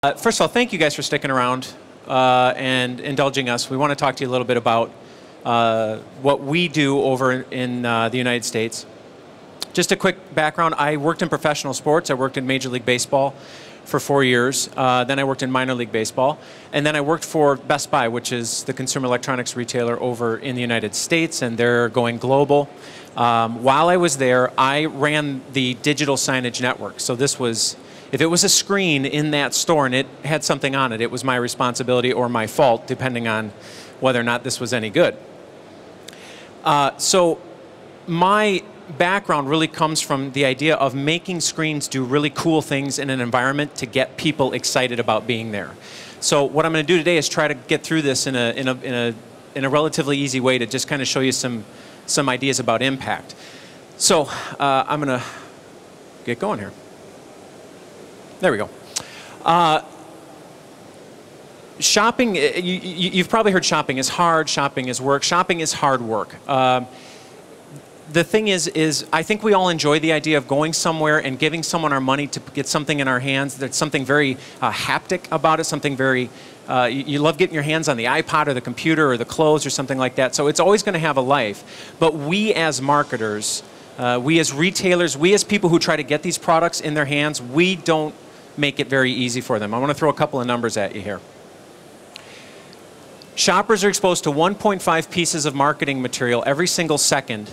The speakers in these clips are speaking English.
First of all, thank you guys for sticking around and indulging us. We want to talk to you a little bit about what we do over in the United States. Just a quick background, I worked in professional sports. I worked in Major League Baseball for 4 years. Then I worked in minor league baseball. And then I worked for Best Buy, which is the consumer electronics retailer over in the United States, and they're going global. While I was there, I ran the digital signage network. So this was, if it was a screen in that store and it had something on it, it was my responsibility or my fault, depending on whether or not this was any good. So my background really comes from the idea of making screens do really cool things in an environment to get people excited about being there. So what I'm going to do today is try to get through this in a relatively easy way to just kind of show you some ideas about impact. So I'm going to get going here. There we go. Shopping, you've probably heard shopping is hard, shopping is work. Shopping is hard work. The thing is I think we all enjoy the idea of going somewhere and giving someone our money to get something in our hands. There's something very haptic about it, something very, you love getting your hands on the iPod or the computer or the clothes or something like that. So it's always going to have a life. But we as marketers, we as retailers, we as people who try to get these products in their hands, we don't make it very easy for them. I want to throw a couple of numbers at you here. Shoppers are exposed to 1.5 pieces of marketing material every single second,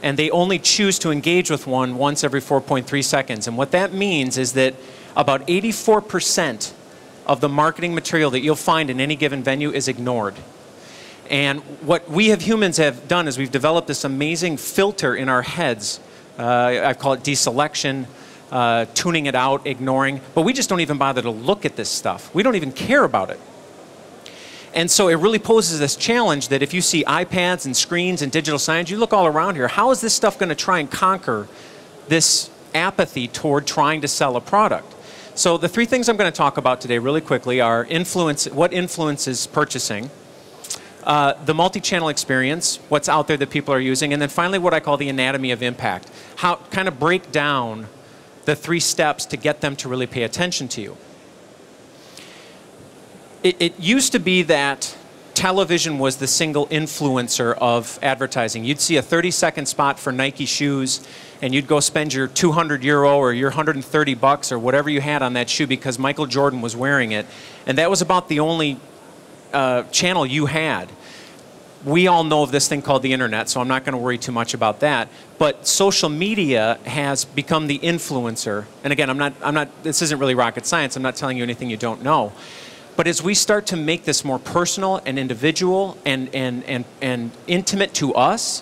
and they only choose to engage with one once every 4.3 seconds. And what that means is that about 84% of the marketing material that you'll find in any given venue is ignored. And what we as humans have done is we've developed this amazing filter in our heads. I call it deselection, tuning it out, ignoring. But we just don't even bother to look at this stuff. We don't even care about it. And so it really poses this challenge that if you see iPads and screens and digital signage, you look all around here, how is this stuff going to try and conquer this apathy toward trying to sell a product? So the three things I'm going to talk about today really quickly are what influences purchasing, the multi-channel experience, what's out there that people are using, and then finally what I call the anatomy of impact. How kind of break down the 3 steps to get them to really pay attention to you. It used to be that television was the single influencer of advertising. You'd see a 30-second spot for Nike shoes, and you'd go spend your 200 euro or your 130 bucks or whatever you had on that shoe because Michael Jordan was wearing it. And that was about the only channel you had. We all know of this thing called the internet, so I'm not going to worry too much about that. But social media has become the influencer. And again, this isn't really rocket science. I'm not telling you anything you don't know. But as we start to make this more personal and individual and intimate to us,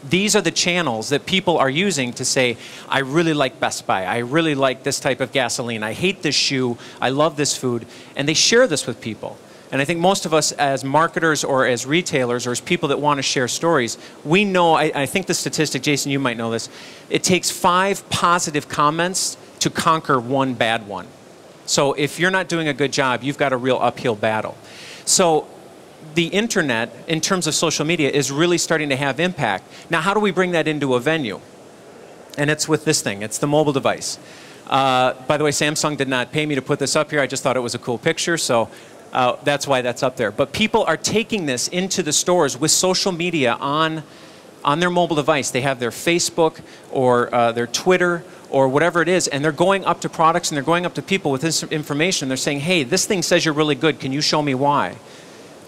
these are the channels that people are using to say, I really like Best Buy, I really like this type of gasoline, I hate this shoe, I love this food, and they share this with people. And I think most of us as marketers or as retailers or as people that want to share stories, we know, I think the statistic, Jason, you might know this, it takes 5 positive comments to conquer 1 bad one. So if you're not doing a good job, you've got a real uphill battle. So the internet, in terms of social media, is really starting to have impact. Now, how do we bring that into a venue? And it's with this thing. It's the mobile device. By the way, Samsung did not pay me to put this up here. I just thought it was a cool picture, so that's why that's up there. But people are taking this into the stores with social media on their mobile device. They have their Facebook or their Twitter or whatever it is, and they're going up to products and they're going up to people with this information. They're saying, hey, this thing says you're really good. Can you show me why?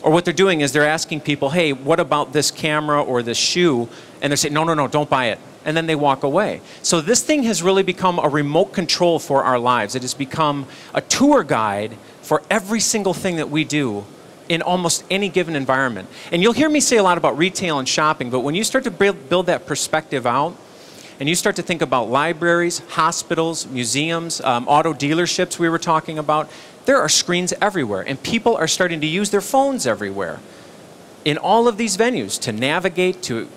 Or what they're doing is they're asking people, hey, what about this camera or this shoe? And they're saying, no, no, no, don't buy it. And then they walk away. So this thing has really become a remote control for our lives. It has become a tour guide for every single thing that we do in almost any given environment. And you'll hear me say a lot about retail and shopping, but when you start to build that perspective out, and you start to think about libraries, hospitals, museums, auto dealerships we were talking about, there are screens everywhere, and people are starting to use their phones everywhere in all of these venues to navigate, to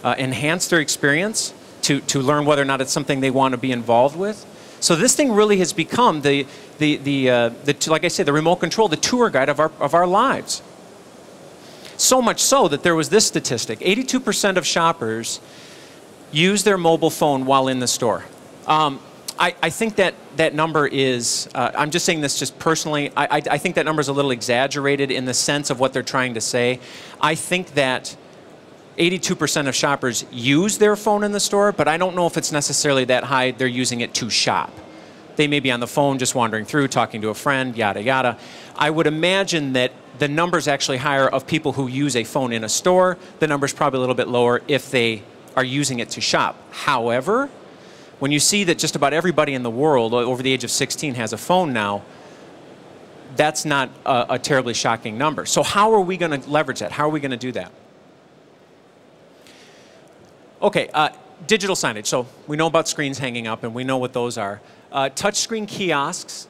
enhance their experience, to learn whether or not it's something they want to be involved with. So this thing really has become like I say, the remote control, the tour guide of our lives. So much so that there was this statistic: 82% of shoppers use their mobile phone while in the store. I think that number is, I'm just saying this just personally, I think that number is a little exaggerated in the sense of what they're trying to say. I think that 82% of shoppers use their phone in the store, but I don't know if it's necessarily that high they're using it to shop. They may be on the phone just wandering through, talking to a friend, yada, yada. I would imagine that the number's actually higher of people who use a phone in a store. The number's probably a little bit lower if they are using it to shop. However, when you see that just about everybody in the world over the age of 16 has a phone now, that's not a terribly shocking number. So how are we going to leverage that? How are we going to do that? Okay, digital signage. So we know about screens hanging up, and we know what those are. Touchscreen kiosks,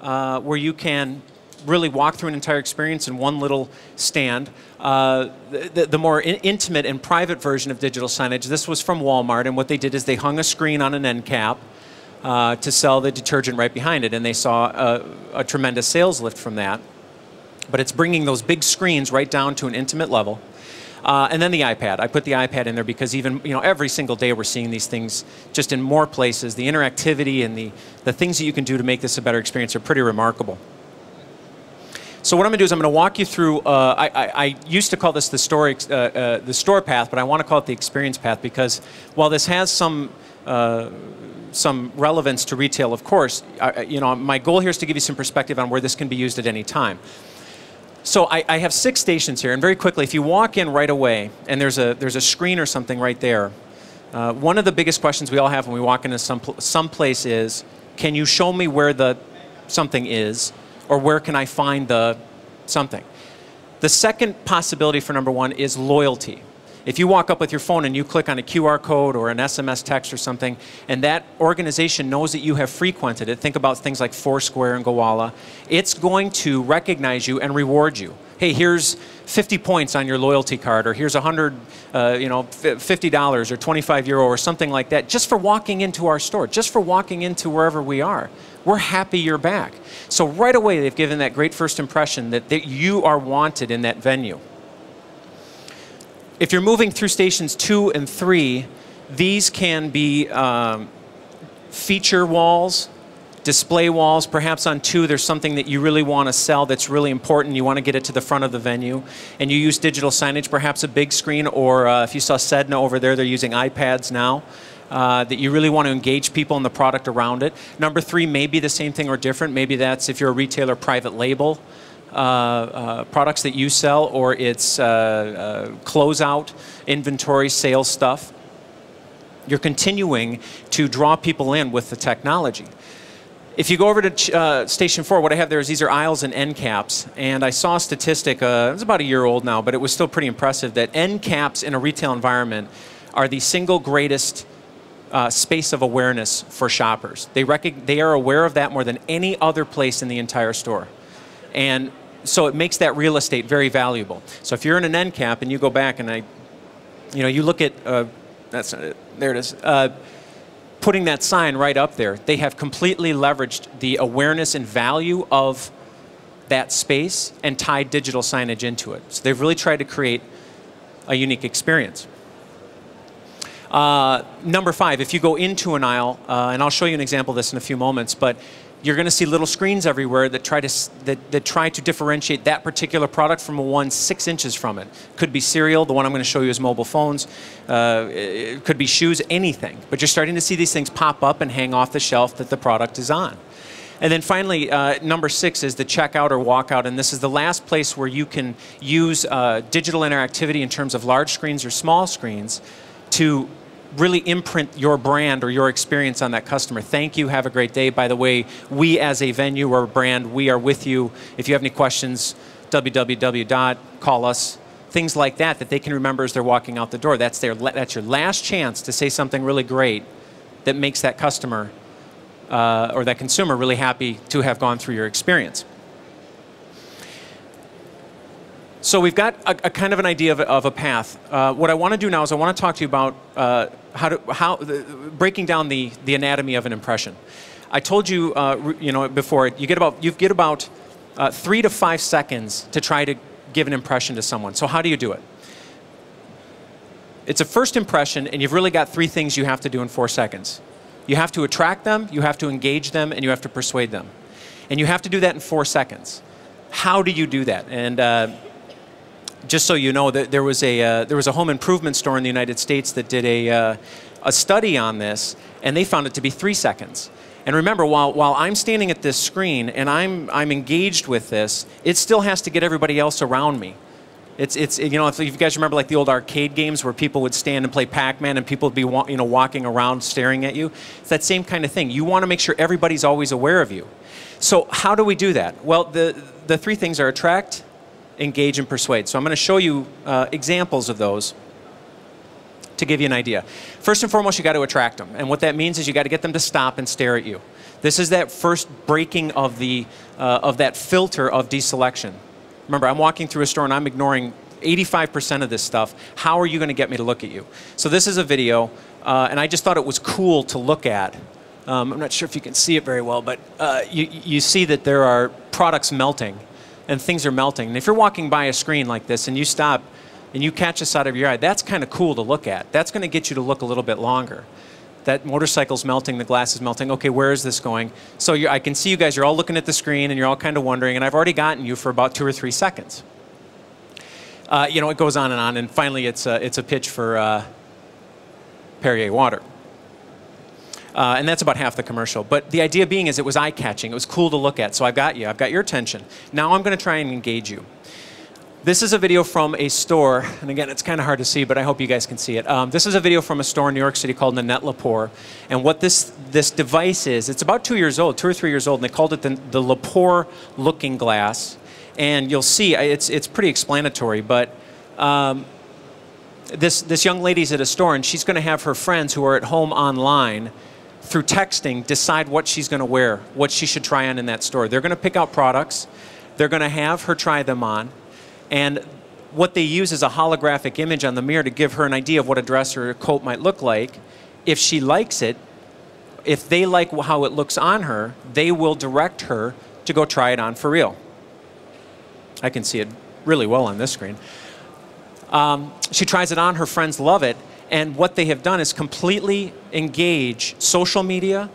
where you can really walk through an entire experience in one little stand. The more intimate and private version of digital signage, this was from Walmart, and what they did is they hung a screen on an end cap to sell the detergent right behind it, and they saw a tremendous sales lift from that. But it's bringing those big screens right down to an intimate level. And then the iPad. I put the iPad in there because even, every single day we're seeing these things just in more places. The interactivity and the things that you can do to make this a better experience are pretty remarkable. So what I'm going to do is I'm going to walk you through, I used to call this the store path, but I want to call it the experience path because while this has some relevance to retail, of course, my goal here is to give you some perspective on where this can be used at any time. So I have 6 stations here, and very quickly, if you walk in right away, and there's a screen or something right there, one of the biggest questions we all have when we walk into some place is, can you show me where the something is, or where can I find the something? The second possibility for number 1 is loyalty. If you walk up with your phone and you click on a QR code or an SMS text or something, and that organization knows that you have frequented it, think about things like Foursquare and Gowalla, it's going to recognize you and reward you. Hey, here's 50 points on your loyalty card, or here's $50 or 25 euro or something like that, just for walking into our store, just for walking into wherever we are. We're happy you're back. So right away, they've given that great first impression that you are wanted in that venue. If you're moving through stations 2 and 3, these can be feature walls, display walls. Perhaps on 2, there's something that you really want to sell that's really important. You want to get it to the front of the venue. And you use digital signage, perhaps a big screen, or if you saw Sedna over there, they're using iPads now. That you really want to engage people in the product around it. Number 3 may be the same thing or different. Maybe that's if you're a retailer, private label. Products that you sell, or it's closeout, inventory, sales stuff. You're continuing to draw people in with the technology. If you go over to Station 4, what I have there is these are aisles and end caps. And I saw a statistic, it was about a year old now, but it was still pretty impressive, that end caps in a retail environment are the single greatest space of awareness for shoppers. They are aware of that more than any other place in the entire store. And so it makes that real estate very valuable. So if you're in an end cap and you go back and you look at, that's not it, there it is, putting that sign right up there, they have completely leveraged the awareness and value of that space and tied digital signage into it. So they've really tried to create a unique experience. Number 5, if you go into an aisle, and I'll show you an example of this in a few moments, but you're going to see little screens everywhere that try to differentiate that particular product from a one 6 inches from it. Could be cereal. The one I'm going to show you is mobile phones. It could be shoes, anything. But you're starting to see these things pop up and hang off the shelf that the product is on. And then finally, number 6 is the checkout or walkout, and this is the last place where you can use digital interactivity in terms of large screens or small screens to really imprint your brand or your experience on that customer. Thank you, have a great day. By the way, we as a venue or a brand, we are with you. If you have any questions, call us. Things like that they can remember as they're walking out the door. That's your last chance to say something really great that makes that customer or that consumer really happy to have gone through your experience. So we've got a kind of an idea of a path. What I want to do now is I want to talk to you about breaking down the anatomy of an impression. I told you, before you get about 3 to 5 seconds to try to give an impression to someone. So how do you do it? It's a first impression, and you've really got 3 things you have to do in 4 seconds. You have to attract them, you have to engage them, and you have to persuade them. And you have to do that in 4 seconds. How do you do that? And just so you know, there was a home improvement store in the United States that did a study on this, and they found it to be 3 seconds. And remember, while I'm standing at this screen and I'm engaged with this, it still has to get everybody else around me. It's you know, if you guys remember like the old arcade games where people would stand and play Pac-Man and people would be walking around staring at you. It's that same kind of thing. You want to make sure everybody's always aware of you. So how do we do that? Well, the 3 things are attract, engage, and persuade. So I'm going to show you examples of those to give you an idea. First and foremost, you got to attract them, and what that means is you got to get them to stop and stare at you. This is that first breaking of that filter of deselection. Remember, I'm walking through a store and I'm ignoring 85% of this stuff. How are you going to get me to look at you? So this is a video, and I just thought it was cool to look at. I'm not sure if you can see it very well, but you see that there are products melting, and things are melting. And if you're walking by a screen like this and you stop and you catch this out of your eye, that's kind of cool to look at. That's going to get you to look a little bit longer. That motorcycle's melting, the glass is melting. Okay, where is this going? So I can see you guys, you're all looking at the screen and you're all kind of wondering, and I've already gotten you for about 2 or 3 seconds. You know, it goes on, and finally it's a pitch for Perrier water. And that's about half the commercial. But the idea being is it was eye-catching. It was cool to look at. So I've got you. I've got your attention. Now I'm going to try and engage you. This is a video from a store, and again, it's kind of hard to see, but I hope you guys can see it. This is a video from a store in New York City called Nanette Lepore, and what this device is, it's about 2 years old, 2 or 3 years old, and they called it the Lepore Looking Glass, and you'll see, it's pretty explanatory, but this young lady's at a store, and she's going to have her friends who are at home online through texting decide what she's going to wear, what she should try on in that store. They're going to pick out products, they're going to have her try them on, and what they use is a holographic image on the mirror to give her an idea of what a dress or a coat might look like. If she likes it, if they like how it looks on her, they will direct her to go try it on for real. I can see it really well on this screen. She tries it on, her friends love it, and what they have done is completely engage social media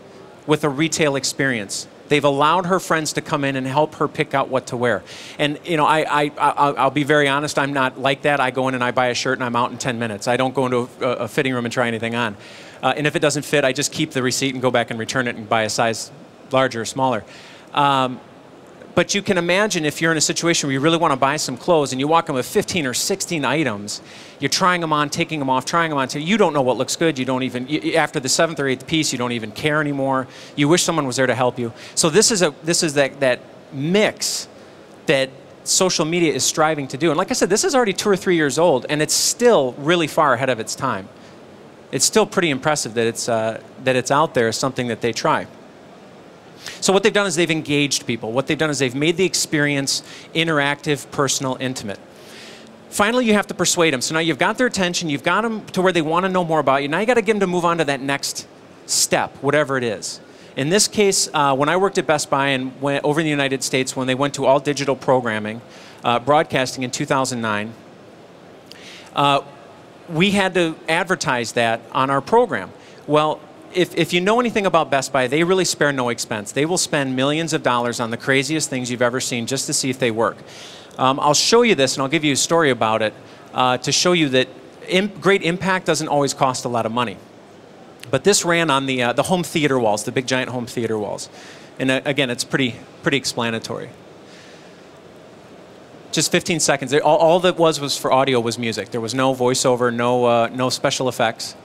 with a retail experience. They've allowed her friends to come in and help her pick out what to wear. And you know, I'll be very honest, I'm not like that. I go in and I buy a shirt and I'm out in 10 minutes. I don't go into a fitting room and try anything on. And if it doesn't fit, I just keep the receipt and go back and return it and buy a size larger or smaller. But you can imagine if you're in a situation where you really want to buy some clothes and you walk in with 15 or 16 items, you're trying them on, taking them off, trying them on. You don't know what looks good. You don't even, after the 7th or 8th piece, you don't even care anymore. You wish someone was there to help you. So this is that mix that social media is striving to do. And like I said, this is already 2 or 3 years old, and it's still really far ahead of its time. It's still pretty impressive that it's out there as something that they try. So what they've done is they've engaged people. What they've done is they've made the experience interactive, personal, intimate. Finally, you have to persuade them. So now you've got their attention, you've got them to where they want to know more about you. Now you got to get them to move on to that next step, whatever it is. In this case, when I worked at Best Buy and went over in the United States, when they went to all digital programming, broadcasting in 2009, we had to advertise that on our program. Well, if you know anything about Best Buy, they really spare no expense. They will spend millions of dollars on the craziest things you've ever seen just to see if they work. I'll show you this, and I'll give you a story about it to show you that great impact doesn't always cost a lot of money. But this ran on the home theater walls, the big giant home theater walls. And again, it's pretty explanatory. Just 15 seconds. All that was for audio was music. There was no voiceover, no special effects.